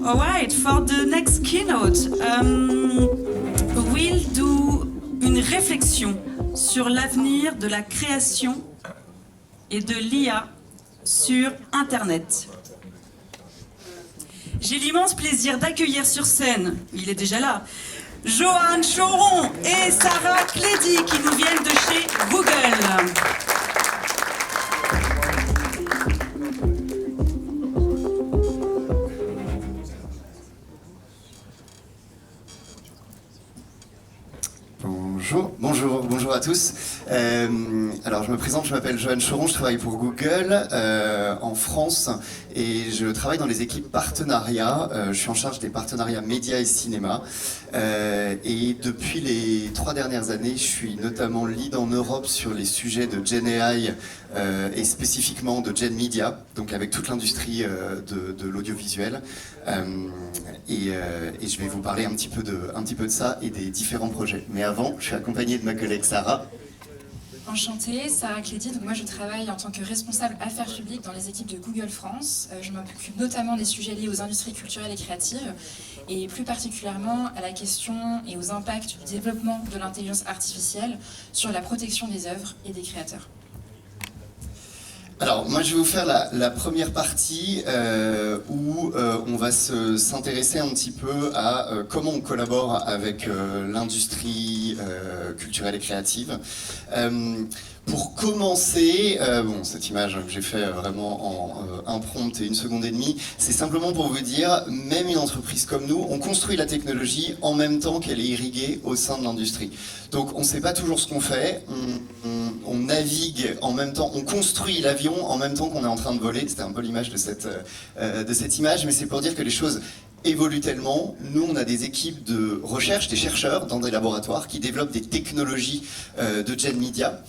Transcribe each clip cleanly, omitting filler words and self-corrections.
All right, for the next keynote, we'll do une réflexion sur l'avenir de la création et de l'IA sur Internet. J'ai l'immense plaisir d'accueillir sur scène, il est déjà là, Johan Choron et Sarah Clédy qui nous viennent de chez Google. Bonjour à tous. Alors je me présente, je m'appelle Johan Choron, je travaille pour Google en France et je travaille dans les équipes partenariats. Je suis en charge des partenariats médias et cinéma. Et depuis les 3 dernières années, je suis notamment lead en Europe sur les sujets de Gen AI et spécifiquement de Gen Media, donc avec toute l'industrie de l'audiovisuel. Et je vais vous parler un petit peu de ça et des différents projets. Mais avant, je suis accompagné de ma collègue Sarah. Enchantée, Sarah Clédy. Donc moi je travaille en tant que responsable affaires publiques dans les équipes de Google France. Je m'occupe notamment des sujets liés aux industries culturelles et créatives et plus particulièrement à la question et aux impacts du développement de l'intelligence artificielle sur la protection des œuvres et des créateurs. Alors moi je vais vous faire la première partie où on va s'intéresser un petit peu à comment on collabore avec l'industrie culturelle et créative. Pour commencer, bon, cette image que j'ai fait vraiment en un prompt et 1 seconde et demie, c'est simplement pour vous dire, même une entreprise comme nous, on construit la technologie en même temps qu'elle est irriguée au sein de l'industrie. Donc on ne sait pas toujours ce qu'on fait, on navigue en même temps, on construit l'avion en même temps qu'on est en train de voler. C'était un peu l'image de cette image, mais c'est pour dire que les choses évoluent tellement. Nous, on a des équipes de recherche, des chercheurs dans des laboratoires qui développent des technologies de Gen Media.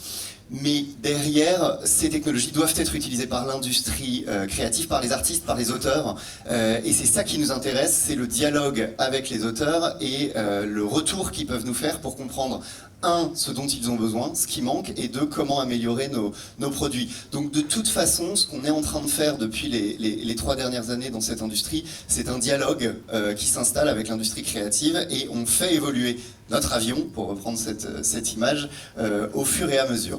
Mais derrière, ces technologies doivent être utilisées par l'industrie créative, par les artistes, par les auteurs. Et c'est ça qui nous intéresse, c'est le dialogue avec les auteurs et le retour qu'ils peuvent nous faire pour comprendre, 1, ce dont ils ont besoin, ce qui manque, et 2, comment améliorer nos produits. Donc de toute façon, ce qu'on est en train de faire depuis les 3 dernières années dans cette industrie, c'est un dialogue qui s'installe avec l'industrie créative et on fait évoluer notre avion, pour reprendre cette image, au fur et à mesure.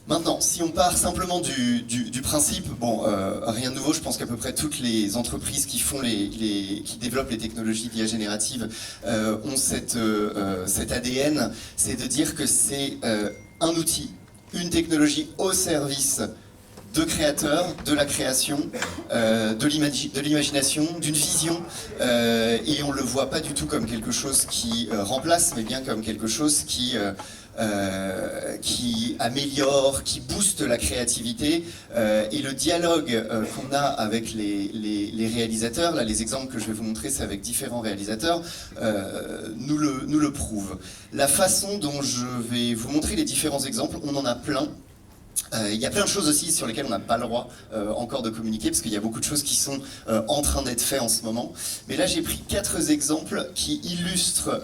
Maintenant, si on part simplement du principe, bon, rien de nouveau, je pense qu'à peu près toutes les entreprises qui développent les technologies d'IA générative ont cet ADN, c'est de dire que c'est un outil, une technologie au service de créateurs, de la création, de l'imagination, d'une vision, et on ne le voit pas du tout comme quelque chose qui remplace, mais bien comme quelque chose qui améliore, qui booste la créativité, et le dialogue qu'on a avec les réalisateurs, là les exemples que je vais vous montrer c'est avec différents réalisateurs, nous le prouvent. La façon dont je vais vous montrer les différents exemples, on en a plein. Il y a plein de choses aussi sur lesquelles on n'a pas le droit encore de communiquer parce qu'il y a beaucoup de choses qui sont en train d'être faites en ce moment. Mais là j'ai pris 4 exemples qui illustrent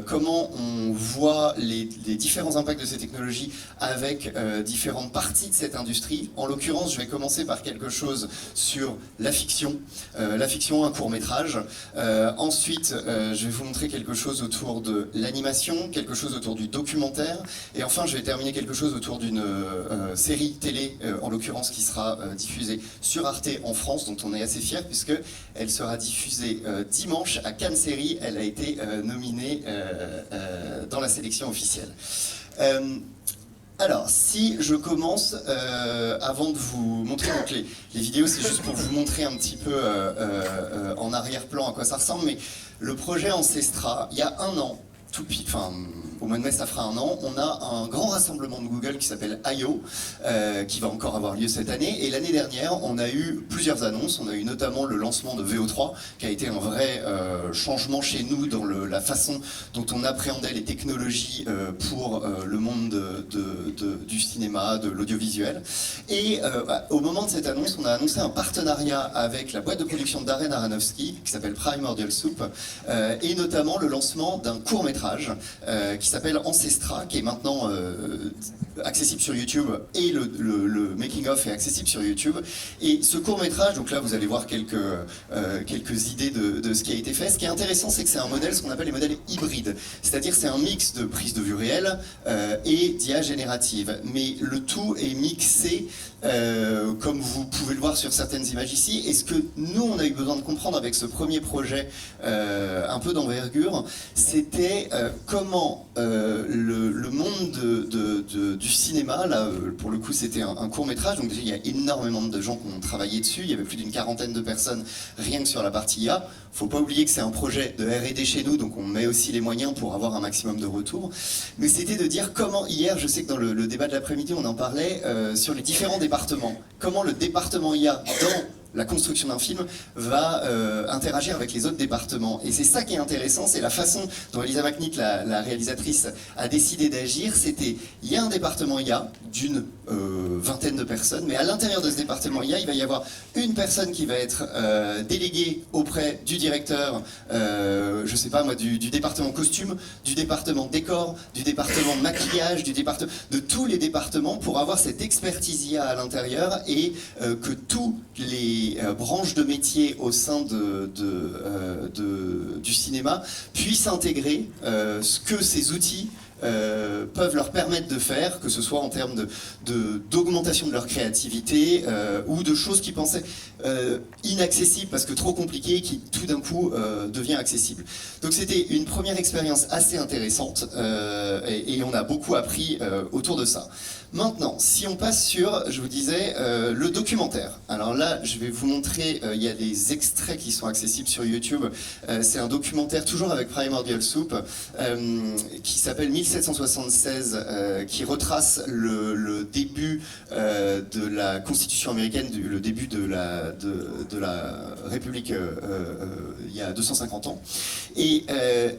comment on voit les différents impacts de ces technologies avec différentes parties de cette industrie. En l'occurrence je vais commencer par quelque chose sur la fiction, un court-métrage. Ensuite je vais vous montrer quelque chose autour de l'animation, quelque chose autour du documentaire et enfin je vais terminer quelque chose autour d'une série télé, en l'occurrence qui sera diffusée sur Arte en France, dont on est assez fiers puisque elle sera diffusée dimanche à Cannes Série. Elle a été nominée dans la sélection officielle. Alors, si je commence, avant de vous montrer donc les vidéos, c'est juste pour vous montrer un petit peu en arrière-plan à quoi ça ressemble, mais le projet Ancestra, il y a 1 an, au mois de mai ça fera 1 an, on a un grand rassemblement de Google qui s'appelle I.O. Qui va encore avoir lieu cette année, et l'année dernière on a eu plusieurs annonces. On a eu notamment le lancement de VO3 qui a été un vrai changement chez nous dans la façon dont on appréhendait les technologies pour le monde du cinéma, de l'audiovisuel. Et au moment de cette annonce, on a annoncé un partenariat avec la boîte de production Darren Aronofsky qui s'appelle Primordial Soup, et notamment le lancement d'un court-métrage court-métrage qui s'appelle Ancestra, qui est maintenant accessible sur YouTube, et le making-of est accessible sur YouTube. Et ce court-métrage, donc là vous allez voir quelques idées de ce qui a été fait. Ce qui est intéressant, c'est que c'est un modèle, ce qu'on appelle les modèles hybrides. C'est-à-dire c'est un mix de prise de vue réelle et d'IA générative. Mais le tout est mixé, comme vous pouvez le voir sur certaines images ici. Et ce que nous, on a eu besoin de comprendre avec ce premier projet un peu d'envergure, c'était comment le monde du cinéma, là pour le coup c'était un court-métrage, donc déjà il y a énormément de gens qui ont travaillé dessus, il y avait plus d'une 40aine de personnes rien que sur la partie IA. Faut pas oublier que c'est un projet de R&D chez nous, donc on met aussi les moyens pour avoir un maximum de retours. Mais c'était de dire comment, hier, je sais que dans le débat de l'après-midi, on en parlait sur les différents départements. Comment le département IA dans la construction d'un film va interagir avec les autres départements. Et c'est ça qui est intéressant, c'est la façon dont Elisa McNitt, la réalisatrice, a décidé d'agir. C'était, il y a un département IA d'une vingtaine de personnes, mais à l'intérieur de ce département IA, il va y avoir une personne qui va être déléguée auprès du directeur, je sais pas moi, du département costume, du département décor, du département maquillage, de tous les départements pour avoir cette expertise IA à l'intérieur et que tous les branches de métier au sein du cinéma puissent intégrer ce que ces outils peuvent leur permettre de faire, que ce soit en termes d'augmentation de leur créativité ou de choses qu'ils pensaient inaccessibles parce que trop compliquées, qui tout d'un coup devient accessible. Donc c'était une première expérience assez intéressante et on a beaucoup appris autour de ça. Maintenant, si on passe sur, je vous disais, le documentaire. Alors là, je vais vous montrer, il y a des extraits qui sont accessibles sur YouTube. C'est un documentaire, toujours avec Primordial Soup, qui s'appelle 1776, qui retrace le début de la Constitution américaine, le début de la République il y a 250 ans. Et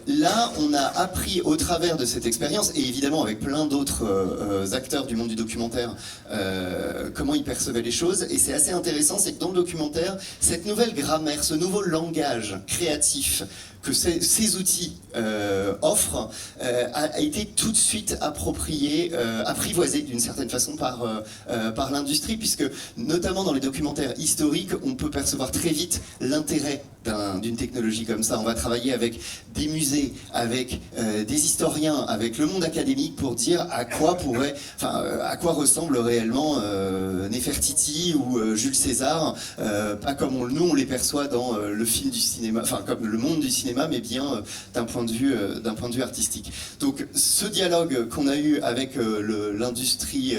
là, on a appris au travers de cette expérience, et évidemment avec plein d'autres acteurs du monde du documentaire, comment ils percevaient les choses. Et c'est assez intéressant, c'est que dans le documentaire, cette nouvelle grammaire, ce nouveau langage créatif que ces outils offrent a été tout de suite apprivoisé d'une certaine façon par l'industrie, puisque notamment dans les documentaires historiques, on peut percevoir très vite l'intérêt d'une technologie comme ça. On va travailler avec des musées, avec des historiens, avec le monde académique pour dire à quoi ressemble réellement Néfertiti ou Jules César, pas comme nous on les perçoit dans le film du cinéma, enfin comme le monde du cinéma, mais bien d'un point de vue artistique. Donc ce dialogue qu'on a eu avec l'industrie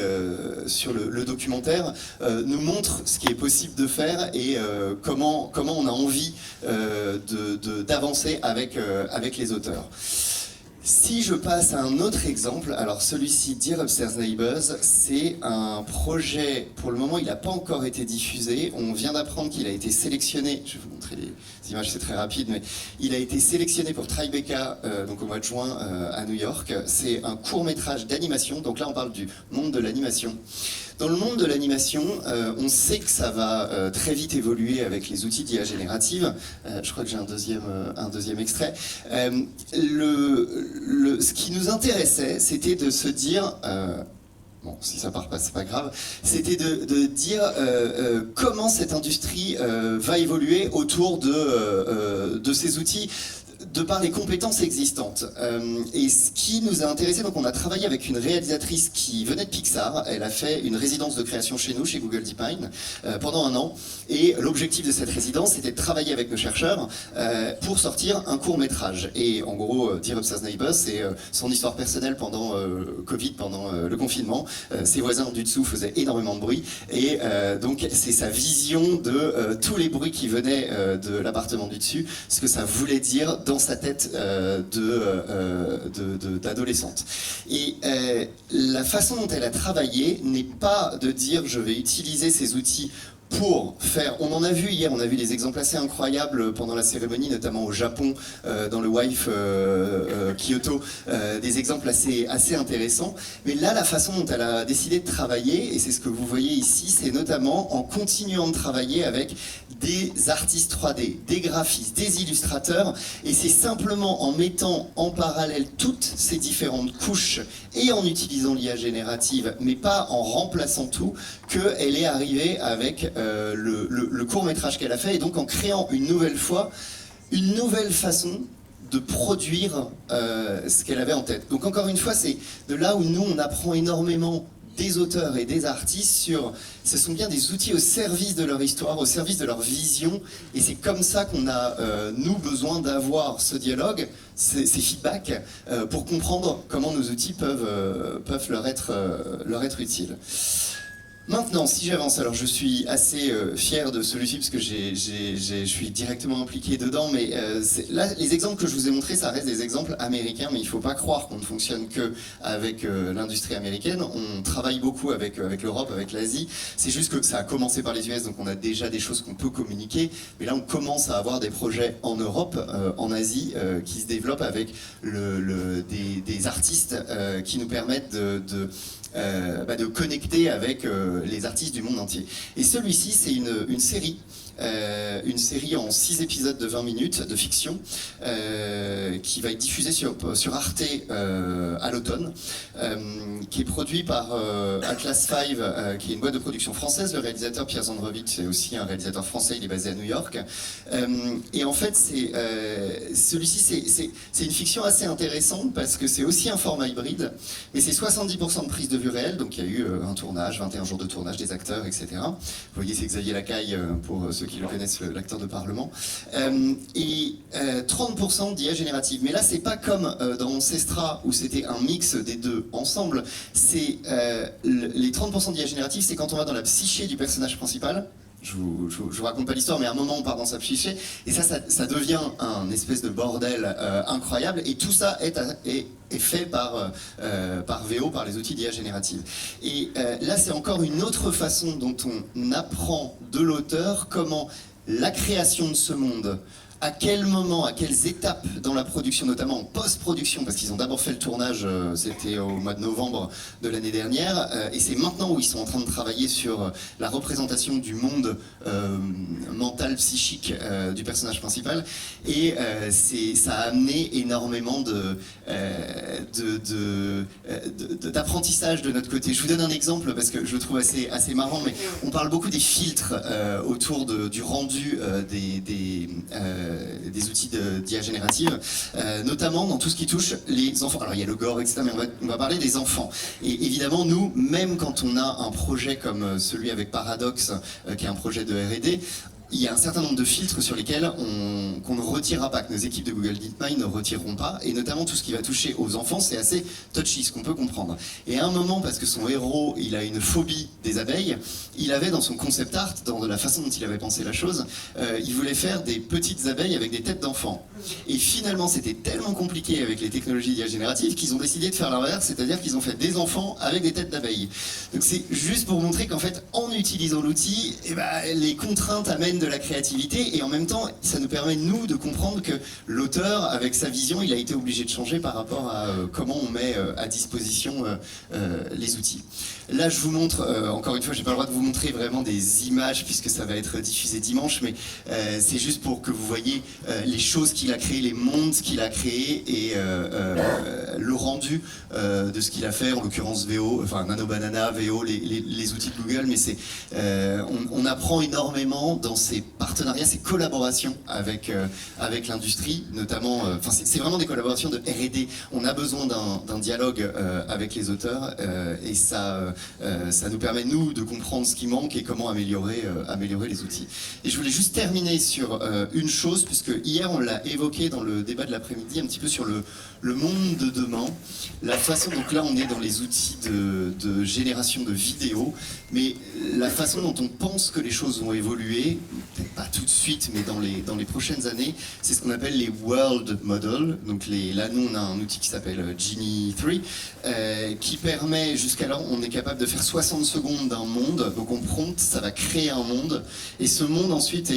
sur le documentaire nous montre ce qui est possible de faire et comment on a envie d'avancer avec les auteurs. Si je passe à un autre exemple, alors celui-ci, Dear Upstairs Neighbors, c'est un projet, pour le moment il n'a pas encore été diffusé, on vient d'apprendre qu'il a été sélectionné, je vais vous montrer les images, c'est très rapide, mais il a été sélectionné pour Tribeca, donc au mois de juin à New York. C'est un court-métrage d'animation, donc là on parle du monde de l'animation. Dans le monde de l'animation, on sait que ça va très vite évoluer avec les outils d'IA générative. Je crois que j'ai un deuxième extrait. Ce qui nous intéressait, c'était de se dire... bon, si ça part pas, c'est pas grave. C'était de dire comment cette industrie va évoluer autour de ces outils, de par les compétences existantes. Et ce qui nous a intéressé, donc on a travaillé avec une réalisatrice qui venait de Pixar. Elle a fait une résidence de création chez nous, chez Google DeepMind, pendant 1 an. Et l'objectif de cette résidence, c'était de travailler avec nos chercheurs pour sortir un court-métrage. Et en gros, Dear Upstairs Neighbors, c'est son histoire personnelle pendant Covid, pendant le confinement. Ses voisins du dessous faisaient énormément de bruit. Et donc, c'est sa vision de tous les bruits qui venaient de l'appartement du dessus, ce que ça voulait dire dans sa tête d'adolescente. Et la façon dont elle a travaillé n'est pas de dire je vais utiliser ces outils pour faire, on en a vu hier, on a vu des exemples assez incroyables pendant la cérémonie, notamment au Japon, dans le WIFE Kyoto, des exemples assez intéressants. Mais là, la façon dont elle a décidé de travailler, et c'est ce que vous voyez ici, c'est notamment en continuant de travailler avec des artistes 3D, des graphistes, des illustrateurs, et c'est simplement en mettant en parallèle toutes ces différentes couches et en utilisant l'IA générative, mais pas en remplaçant tout, qu'elle est arrivée avec le court-métrage qu'elle a fait, et donc en créant une nouvelle fois, une nouvelle façon de produire ce qu'elle avait en tête. Donc encore une fois, c'est de là où nous, on apprend énormément des auteurs et des artistes sur... Ce sont bien des outils au service de leur histoire, au service de leur vision, et c'est comme ça qu'on a, nous, besoin d'avoir ce dialogue, ces feedbacks, pour comprendre comment nos outils peuvent leur être utiles. Maintenant, si j'avance, alors je suis assez fier de celui-ci parce que je suis directement impliqué dedans, mais là, les exemples que je vous ai montrés, ça reste des exemples américains, mais il ne faut pas croire qu'on ne fonctionne que avec l'industrie américaine. On travaille beaucoup avec l'Europe, avec l'Asie. C'est juste que ça a commencé par les US, donc on a déjà des choses qu'on peut communiquer, mais là on commence à avoir des projets en Europe, en Asie, qui se développent avec des artistes qui nous permettent de connecter avec les artistes du monde entier. Et celui-ci, c'est une série. Une série en 6 épisodes de 20 minutes de fiction qui va être diffusée sur Arte à l'automne, qui est produit par Atlas 5, qui est une boîte de production française. Le réalisateur Pierre Zandrovic, c'est aussi un réalisateur français, il est basé à New York. Et en fait, celui-ci, c'est une fiction assez intéressante parce que c'est aussi un format hybride, mais c'est 70% de prise de vue réelle, donc il y a eu un tournage, 21 jours de tournage, des acteurs, etc. Vous voyez, c'est Xavier Lacaille pour ceux qui le connaissent, l'acteur de Parlement, et 30% d'IA générative. Mais là, c'est pas comme dans Ancestra où c'était un mix des deux ensemble. C'est les 30% d'IA générative, c'est quand on va dans la psyché du personnage principal. Je vous raconte pas l'histoire, mais à un moment on part dans sa psyché, et ça devient un espèce de bordel incroyable, et tout ça est fait par VO, par les outils d'IA générative. Et là, c'est encore une autre façon dont on apprend de l'auteur comment la création de ce monde, à quel moment, à quelles étapes dans la production, notamment en post-production, parce qu'ils ont d'abord fait le tournage, c'était au mois de novembre de l'année dernière, et c'est maintenant où ils sont en train de travailler sur la représentation du monde mental, psychique du personnage principal, et ça a amené énormément d'apprentissage de notre côté. Je vous donne un exemple parce que je le trouve assez marrant, mais on parle beaucoup des filtres autour du rendu des outils d'IA générative, notamment dans tout ce qui touche les enfants. Alors il y a le gore, etc., mais on va parler des enfants. Et évidemment, nous, même quand on a un projet comme celui avec Paradox, qui est un projet de R&D, il y a un certain nombre de filtres sur lesquels qu'on ne retirera pas, que nos équipes de Google DeepMind ne retireront pas, et notamment tout ce qui va toucher aux enfants, c'est assez touchy, ce qu'on peut comprendre. Et à un moment, parce que son héros, il a une phobie des abeilles, il avait dans son concept art, dans la façon dont il avait pensé la chose, il voulait faire des petites abeilles avec des têtes d'enfants. Et finalement, c'était tellement compliqué avec les technologies d'IA générative qu'ils ont décidé de faire l'inverse, c'est-à-dire qu'ils ont fait des enfants avec des têtes d'abeilles. Donc c'est juste pour montrer qu'en fait, en utilisant l'outil, les contraintes amènent de la créativité, et en même temps ça nous permet nous de comprendre que l'auteur, avec sa vision, il a été obligé de changer par rapport à comment on met à disposition les outils. Là je vous montre, encore une fois j'ai pas le droit de vous montrer vraiment des images puisque ça va être diffusé dimanche, mais c'est juste pour que vous voyez les choses qu'il a créées, les mondes qu'il a créés, et le rendu de ce qu'il a fait, en l'occurrence VO, enfin Nano Banana, VO, les outils de Google, mais on apprend énormément dans ces partenariats, ces collaborations avec l'industrie, notamment, c'est vraiment des collaborations de R&D. On a besoin d'un dialogue avec les auteurs, et ça nous permet, nous, de comprendre ce qui manque et comment améliorer les outils. Et je voulais juste terminer sur une chose, puisque hier on l'a évoqué dans le débat de l'après-midi, un petit peu sur le monde de demain, la façon, donc là on est dans les outils de génération de vidéos, mais la façon dont on pense que les choses vont évoluer, peut-être pas tout de suite, mais dans les prochaines années, c'est ce qu'on appelle les world models. Donc là, nous, on a un outil qui s'appelle Genie 3, qui permet, jusqu'alors, on est capable de faire 60 secondes d'un monde. Donc on prompte, ça va créer un monde, et ce monde ensuite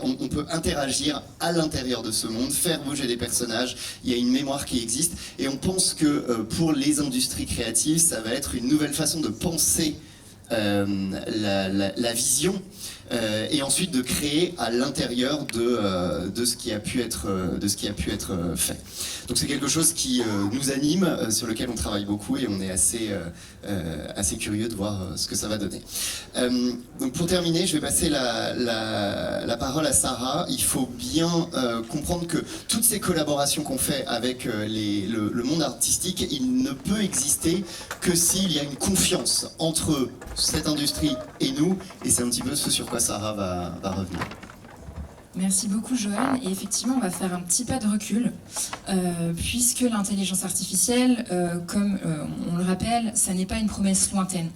on peut interagir à l'intérieur de ce monde, faire bouger des personnages. Il y a une mémoire qui existe, et on pense que pour les industries créatives, ça va être une nouvelle façon de penser la vision et ensuite de créer à l'intérieur de ce qui a pu être fait. Donc c'est quelque chose qui nous anime, sur lequel on travaille beaucoup et on est assez curieux de voir ce que ça va donner. Donc pour terminer, je vais passer la parole à Sarah. Il faut bien comprendre que toutes ces collaborations qu'on fait avec le monde artistique, il ne peut exister que s'il y a une confiance entre cette industrie et nous, et c'est un petit peu ce sur quoi Sarah va revenir. Merci beaucoup Johan, et effectivement on va faire un petit pas de recul, puisque l'intelligence artificielle, comme on le rappelle, ça n'est pas une promesse lointaine.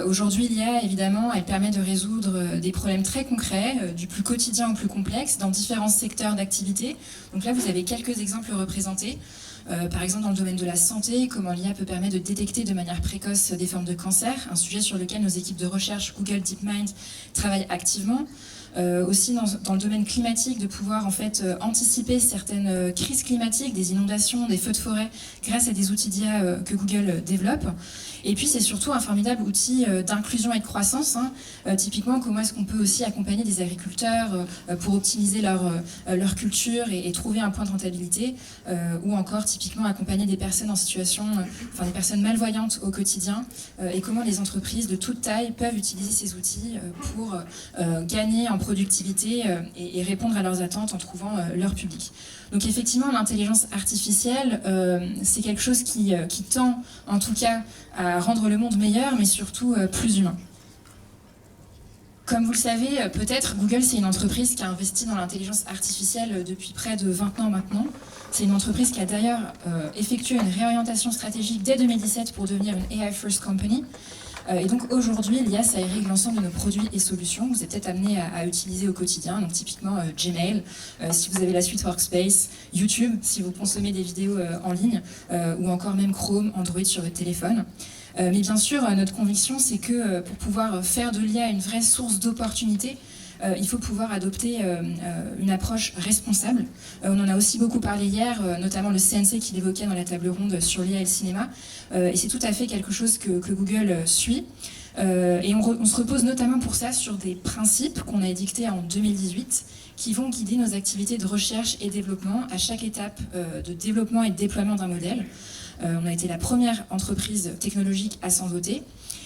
Aujourd'hui l'IA évidemment, elle permet de résoudre des problèmes très concrets, du plus quotidien au plus complexe, dans différents secteurs d'activité. Donc là vous avez quelques exemples représentés. Par exemple dans le domaine de la santé, comment l'IA peut permettre de détecter de manière précoce des formes de cancer, un sujet sur lequel nos équipes de recherche Google DeepMind travaillent activement. Aussi dans le domaine climatique, de pouvoir en fait anticiper certaines crises climatiques, des inondations, des feux de forêt, grâce à des outils d'IA que Google développe. Et puis c'est surtout un formidable outil d'inclusion et de croissance. Typiquement, comment est-ce qu'on peut aussi accompagner des agriculteurs pour optimiser leur culture et trouver un point de rentabilité, ou encore typiquement accompagner des personnes en situation, des personnes malvoyantes au quotidien, et comment les entreprises de toute taille peuvent utiliser ces outils pour gagner en productivité et répondre à leurs attentes en trouvant leur public. Donc effectivement, l'intelligence artificielle, c'est quelque chose qui tend, en tout cas, à rendre le monde meilleur, mais surtout plus humain. Comme vous le savez, peut-être, Google, c'est une entreprise qui a investi dans l'intelligence artificielle depuis près de 20 ans maintenant. C'est une entreprise qui a d'ailleurs effectué une réorientation stratégique dès 2017 pour devenir une AI First Company. Et donc aujourd'hui, l'IA, ça irrigue l'ensemble de nos produits et solutions. Vous êtes peut-être amené à utiliser au quotidien, donc typiquement Gmail, si vous avez la suite Workspace, YouTube, si vous consommez des vidéos en ligne, ou encore même Chrome, Android sur votre téléphone. Mais bien sûr, notre conviction, c'est que pour pouvoir faire de l'IA une vraie source d'opportunités, il faut pouvoir adopter une approche responsable. On en a aussi beaucoup parlé hier, notamment le CNC qui l'évoquait dans la table ronde sur l'IA et le cinéma. Et c'est tout à fait quelque chose que Google suit. Et on se repose notamment pour ça sur des principes qu'on a édictés en 2018 qui vont guider nos activités de recherche et développement à chaque étape de développement et de déploiement d'un modèle. On a été la première entreprise technologique à s'en doter.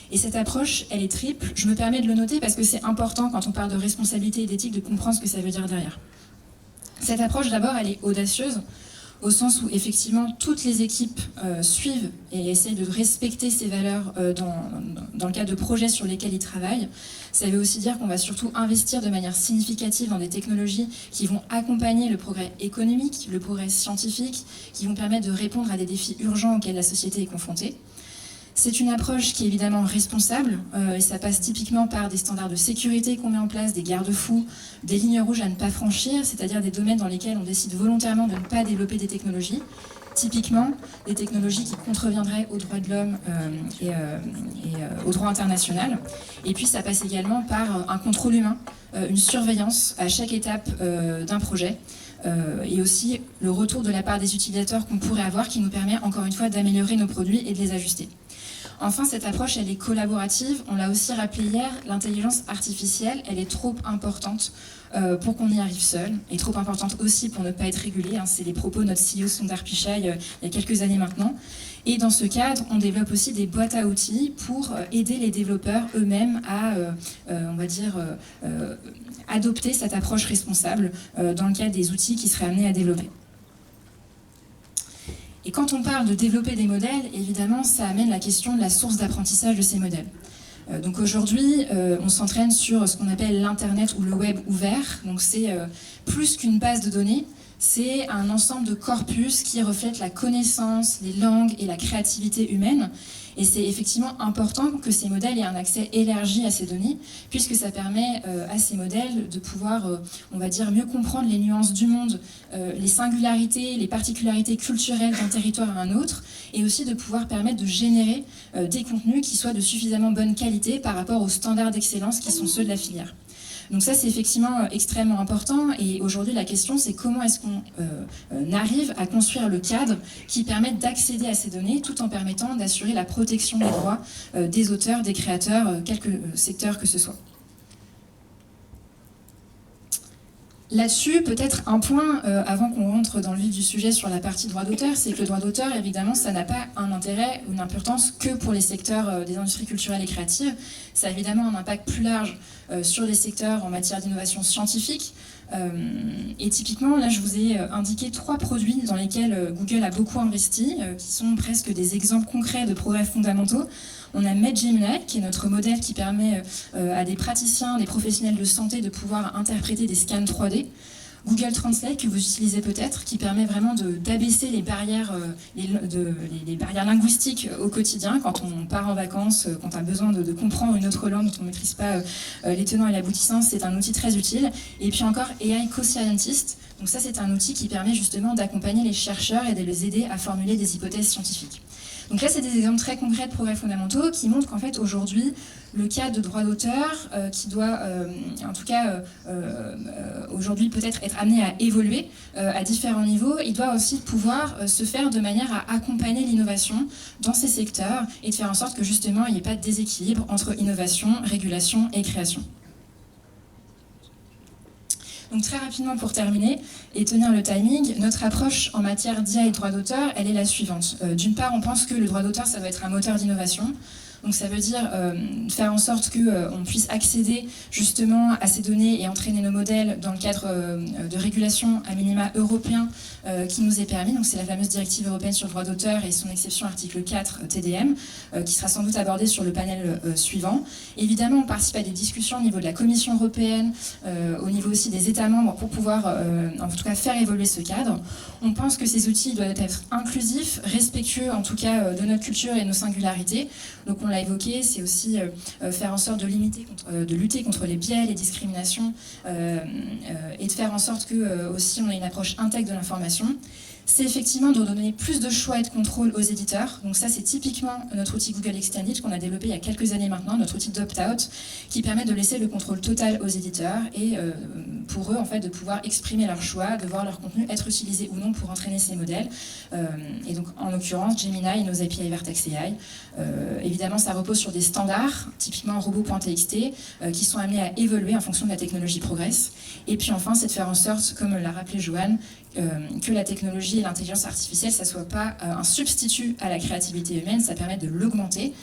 Et cette approche, elle est triple. Je me permets de le noter parce que c'est important quand on parle de responsabilité et d'éthique de comprendre ce que ça veut dire derrière. Cette approche, d'abord, elle est audacieuse, au sens où, effectivement, toutes les équipes suivent et essayent de respecter ces valeurs dans le cadre de projets sur lesquels ils travaillent. Ça veut aussi dire qu'on va surtout investir de manière significative dans des technologies qui vont accompagner le progrès économique, le progrès scientifique, qui vont permettre de répondre à des défis urgents auxquels la société est confrontée. C'est une approche qui est évidemment responsable, et ça passe typiquement par des standards de sécurité qu'on met en place, des garde-fous, des lignes rouges à ne pas franchir, c'est-à-dire des domaines dans lesquels on décide volontairement de ne pas développer des technologies. Typiquement, des technologies qui contreviendraient aux droits de l'homme et au droit international. Et puis ça passe également par un contrôle humain, une surveillance à chaque étape d'un projet, et aussi le retour de la part des utilisateurs qu'on pourrait avoir qui nous permet encore une fois d'améliorer nos produits et de les ajuster. Enfin, cette approche, elle est collaborative. On l'a aussi rappelé hier, l'intelligence artificielle, elle est trop importante pour qu'on y arrive seul, et trop importante aussi pour ne pas être régulée. C'est les propos de notre CEO Sundar Pichai il y a quelques années maintenant. Et dans ce cadre, on développe aussi des boîtes à outils pour aider les développeurs eux-mêmes à, adopter cette approche responsable dans le cadre des outils qu'ils seraient amenés à développer. Et quand on parle de développer des modèles, évidemment, ça amène la question de la source d'apprentissage de ces modèles. Donc aujourd'hui, on s'entraîne sur ce qu'on appelle l'Internet ou le web ouvert. Donc c'est plus qu'une base de données, c'est un ensemble de corpus qui reflète la connaissance, les langues et la créativité humaine. Et c'est effectivement important que ces modèles aient un accès élargi à ces données, puisque ça permet à ces modèles de pouvoir, mieux comprendre les nuances du monde, les singularités, les particularités culturelles d'un territoire à un autre, et aussi de pouvoir permettre de générer des contenus qui soient de suffisamment bonne qualité par rapport aux standards d'excellence qui sont ceux de la filière. Donc ça, c'est effectivement extrêmement important, et aujourd'hui la question c'est comment est-ce qu'on arrive à construire le cadre qui permette d'accéder à ces données tout en permettant d'assurer la protection des droits des auteurs, des créateurs, quelque secteur que ce soit. Là-dessus, peut-être un point, avant qu'on rentre dans le vif du sujet sur la partie droit d'auteur, c'est que le droit d'auteur, évidemment, ça n'a pas un intérêt ou une importance que pour les secteurs des industries culturelles et créatives. Ça a évidemment un impact plus large sur les secteurs en matière d'innovation scientifique. Et typiquement, là, je vous ai indiqué 3 produits dans lesquels Google a beaucoup investi, qui sont presque des exemples concrets de progrès fondamentaux. On a MedGemini, qui est notre modèle qui permet à des praticiens, des professionnels de santé de pouvoir interpréter des scans 3D. Google Translate, que vous utilisez peut-être, qui permet vraiment d'abaisser les barrières, les barrières linguistiques au quotidien, quand on part en vacances, quand on a besoin de comprendre une autre langue dont on ne maîtrise pas les tenants et les aboutissants, c'est un outil très utile. Et puis encore AI Co-Scientist, donc ça c'est un outil qui permet justement d'accompagner les chercheurs et de les aider à formuler des hypothèses scientifiques. Donc là, c'est des exemples très concrets de progrès fondamentaux qui montrent qu'en fait, aujourd'hui, le cadre de droit d'auteur, qui doit, en tout cas, aujourd'hui peut-être être amené à évoluer à différents niveaux, il doit aussi pouvoir se faire de manière à accompagner l'innovation dans ces secteurs et de faire en sorte que justement, il n'y ait pas de déséquilibre entre innovation, régulation et création. Donc très rapidement pour terminer et tenir le timing, notre approche en matière d'IA et de droit d'auteur, elle est la suivante. D'une part, on pense que le droit d'auteur, ça doit être un moteur d'innovation. Donc ça veut dire faire en sorte qu'on puisse accéder justement à ces données et entraîner nos modèles dans le cadre de régulation à minima européen qui nous est permis. Donc c'est la fameuse directive européenne sur le droit d'auteur et son exception article 4 TDM qui sera sans doute abordée sur le panel suivant. Évidemment, on participe à des discussions au niveau de la Commission européenne, au niveau aussi des États membres pour pouvoir en tout cas faire évoluer ce cadre. On pense que ces outils doivent être inclusifs, respectueux en tout cas de notre culture et de nos singularités. Donc on l'a évoqué, c'est aussi faire en sorte de lutter contre les biais, les discriminations et de faire en sorte que aussi on ait une approche intègre de l'information. C'est effectivement de donner plus de choix et de contrôle aux éditeurs. Donc ça, c'est typiquement notre outil Google Extended qu'on a développé il y a quelques années maintenant, notre outil d'opt-out, qui permet de laisser le contrôle total aux éditeurs et pour eux, en fait, de pouvoir exprimer leur choix, de voir leur contenu être utilisé ou non pour entraîner ces modèles. Et donc, en l'occurrence, Gemini et nos API Vertex AI. Évidemment, ça repose sur des standards, typiquement robot.txt, qui sont amenés à évoluer en fonction de la technologie progresse. Et puis enfin, c'est de faire en sorte, comme l'a rappelé Joanne, que la technologie et l'intelligence artificielle, ça ne soit pas un substitut à la créativité humaine, ça permet de l'augmenter.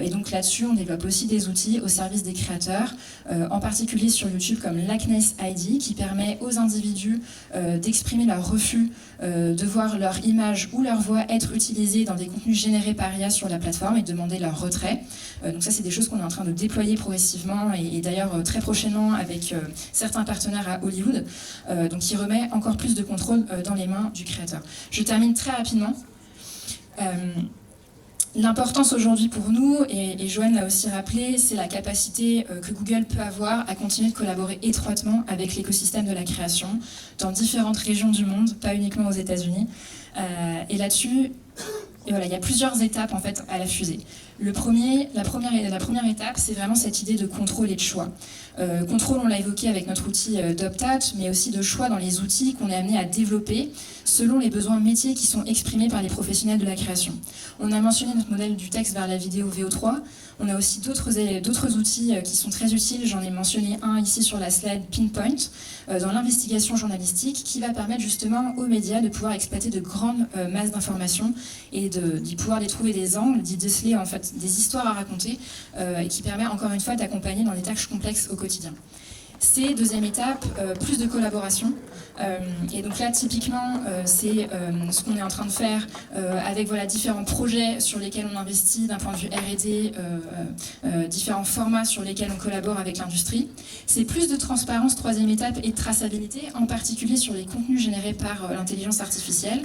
Et donc là-dessus, on développe aussi des outils au service des créateurs, en particulier sur YouTube comme l'Ackness ID, qui permet aux individus d'exprimer leur refus de voir leur image ou leur voix être utilisée dans des contenus générés par IA sur la plateforme et de demander leur retrait. Donc ça, c'est des choses qu'on est en train de déployer progressivement et d'ailleurs très prochainement avec certains partenaires à Hollywood, donc qui remet encore plus de contrôle dans les mains du créateur. Je termine très rapidement. L'importance aujourd'hui pour nous, et Joanne l'a aussi rappelé, c'est la capacité que Google peut avoir à continuer de collaborer étroitement avec l'écosystème de la création dans différentes régions du monde, pas uniquement aux États-Unis. Et là-dessus, voilà, il y a plusieurs étapes en fait à la fusée. La première étape, c'est vraiment cette idée de contrôle et de choix. Contrôle, on l'a évoqué avec notre outil d'opt-out, mais aussi de choix dans les outils qu'on est amené à développer selon les besoins métiers qui sont exprimés par les professionnels de la création. On a mentionné notre modèle du texte vers la vidéo VO3. On a aussi d'autres outils qui sont très utiles. J'en ai mentionné un ici sur la slide, Pinpoint, dans l'investigation journalistique, qui va permettre justement aux médias de pouvoir exploiter de grandes masses d'informations et d'y pouvoir les trouver des angles, d'y déceler en fait des histoires à raconter et qui permet encore une fois d'accompagner dans des tâches complexes au quotidien. C'est, deuxième étape, plus de collaboration. Et donc là, typiquement, c'est ce qu'on est en train de faire avec voilà, différents projets sur lesquels on investit d'un point de vue R&D, différents formats sur lesquels on collabore avec l'industrie. C'est plus de transparence, troisième étape, et de traçabilité, en particulier sur les contenus générés par l'intelligence artificielle.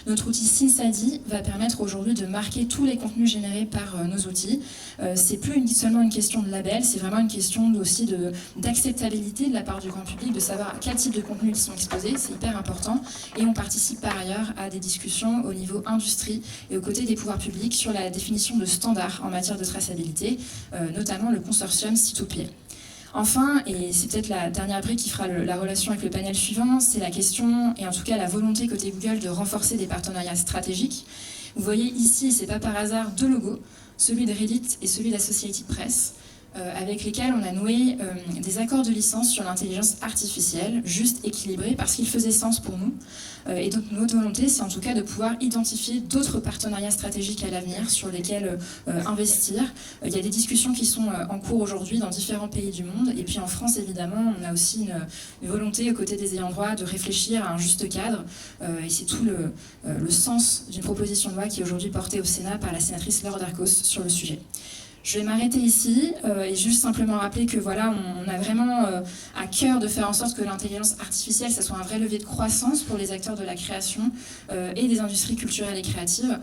Notre outil SynthID va permettre aujourd'hui de marquer tous les contenus générés par nos outils. C'est plus seulement une question de label, c'est vraiment une question aussi d'acceptabilité de la part du grand public, de savoir à quel type de contenus ils sont exposés, c'est hyper important. Et on participe par ailleurs à des discussions au niveau industrie et aux côtés des pouvoirs publics sur la définition de standards en matière de traçabilité, notamment le consortium C2PL. Enfin, et c'est peut-être la dernière brique qui fera la relation avec le panel suivant, c'est la question, et en tout cas la volonté côté Google de renforcer des partenariats stratégiques. Vous voyez ici, c'est pas par hasard, deux logos, celui de Reddit et celui d'Associated Press. avec lesquels on a noué des accords de licence sur l'intelligence artificielle, juste équilibrés, parce qu'ils faisaient sens pour nous. Et donc notre volonté, c'est en tout cas de pouvoir identifier d'autres partenariats stratégiques à l'avenir sur lesquels investir. Il y a des discussions qui sont en cours aujourd'hui dans différents pays du monde. Et puis en France, évidemment, on a aussi une volonté aux côtés des ayants droit de réfléchir à un juste cadre. Et c'est tout le sens d'une proposition de loi qui est aujourd'hui portée au Sénat par la sénatrice Laure Darcos sur le sujet. Je vais m'arrêter ici et juste simplement rappeler que voilà, on a vraiment à cœur de faire en sorte que l'intelligence artificielle, ça soit un vrai levier de croissance pour les acteurs de la création et des industries culturelles et créatives.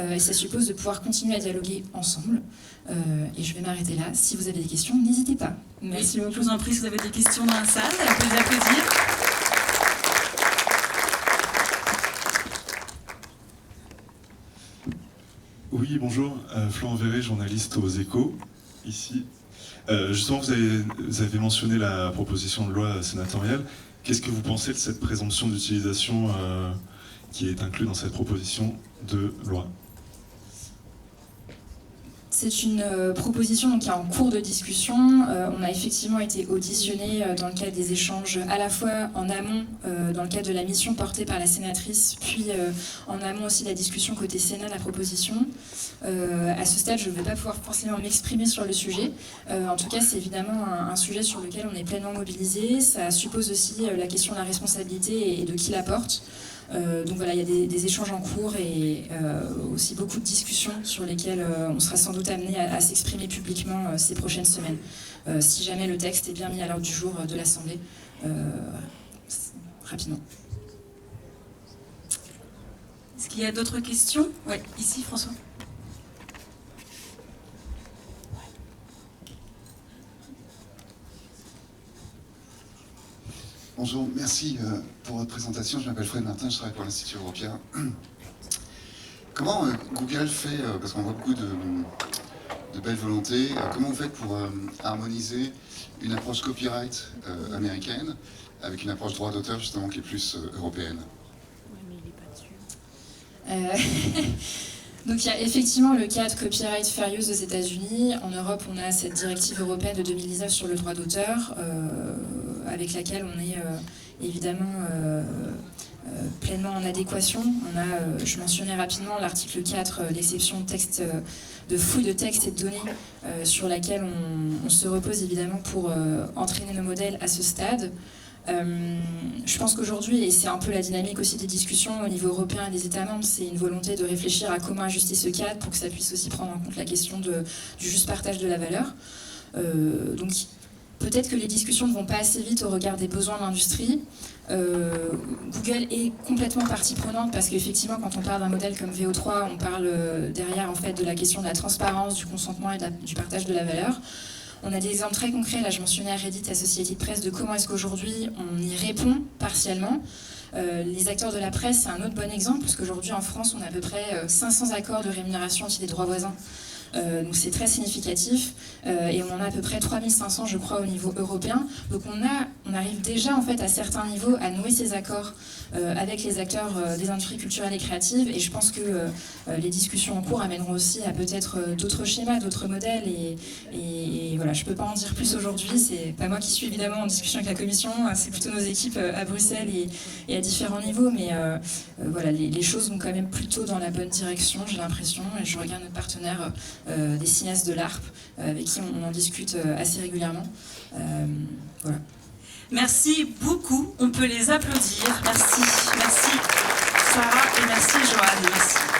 Et ça suppose de pouvoir continuer à dialoguer ensemble. Et je vais m'arrêter là. Si vous avez des questions, n'hésitez pas. Merci beaucoup. Je vous en prie, si vous avez des questions dans la salle, on peut les applaudir. Oui, bonjour, Florent Verret, journaliste aux Échos, ici. Justement, vous avez mentionné la proposition de loi sénatoriale. Qu'est-ce que vous pensez de cette présomption d'utilisation qui est inclue dans cette proposition de loi ? C'est une proposition qui est en cours de discussion. On a effectivement été auditionné dans le cadre des échanges à la fois en amont, dans le cadre de la mission portée par la sénatrice, puis en amont aussi de la discussion côté Sénat de la proposition. À ce stade, je ne vais pas pouvoir forcément m'exprimer sur le sujet. En tout cas, c'est évidemment un sujet sur lequel on est pleinement mobilisé. Ça suppose aussi la question de la responsabilité et de qui la porte. Donc voilà, il y a des échanges en cours et aussi beaucoup de discussions sur lesquelles on sera sans doute amené à s'exprimer publiquement ces prochaines semaines, si jamais le texte est bien mis à l'ordre du jour de l'Assemblée rapidement. Est-ce qu'il y a d'autres questions ? Oui, ici François. Bonjour, merci pour votre présentation. Je m'appelle Fred Martin, je travaille pour l'Institut Européen. Comment Google fait, parce qu'on voit beaucoup de belles volontés, comment vous faites pour harmoniser une approche copyright américaine avec une approche droit d'auteur justement qui est plus européenne ? Donc il y a effectivement le cadre Copyright Fair Use aux États-Unis. En Europe, on a cette directive européenne de 2019 sur le droit d'auteur, avec laquelle on est évidemment pleinement en adéquation. On a, je mentionnais rapidement l'article 4, l'exception de texte, de fouille de texte et de données, sur laquelle on se repose évidemment pour entraîner nos modèles à ce stade. Je pense qu'aujourd'hui, et c'est un peu la dynamique aussi des discussions au niveau européen et des États membres, c'est une volonté de réfléchir à comment ajuster ce cadre pour que ça puisse aussi prendre en compte la question du juste partage de la valeur. Donc peut-être que les discussions ne vont pas assez vite au regard des besoins de l'industrie. Google est complètement partie prenante parce qu'effectivement, quand on parle d'un modèle comme VO3, on parle derrière en fait de la question de la transparence, du consentement et du partage de la valeur. On a des exemples très concrets, là je mentionnais Reddit, Associated Press, de comment est-ce qu'aujourd'hui on y répond partiellement. Les acteurs de la presse, c'est un autre bon exemple, parce qu'aujourd'hui en France, on a à peu près 500 accords de rémunération anti des droits voisins. Donc c'est très significatif et on en a à peu près 3500 je crois au niveau européen. Donc on arrive déjà en fait à certains niveaux à nouer ces accords avec les acteurs des industries culturelles et créatives, et je pense que les discussions en cours amèneront aussi à peut-être d'autres schémas, d'autres modèles, et voilà, je peux pas en dire plus aujourd'hui, c'est pas moi qui suis évidemment en discussion avec la commission, c'est plutôt nos équipes à Bruxelles et à différents niveaux, mais voilà, les choses vont quand même plutôt dans la bonne direction, j'ai l'impression, et je regarde notre partenaire des cinéastes de l'ARP, avec qui on en discute assez régulièrement. Voilà. Merci beaucoup, on peut les applaudir. Merci, merci Sarah et merci Joanne. Merci.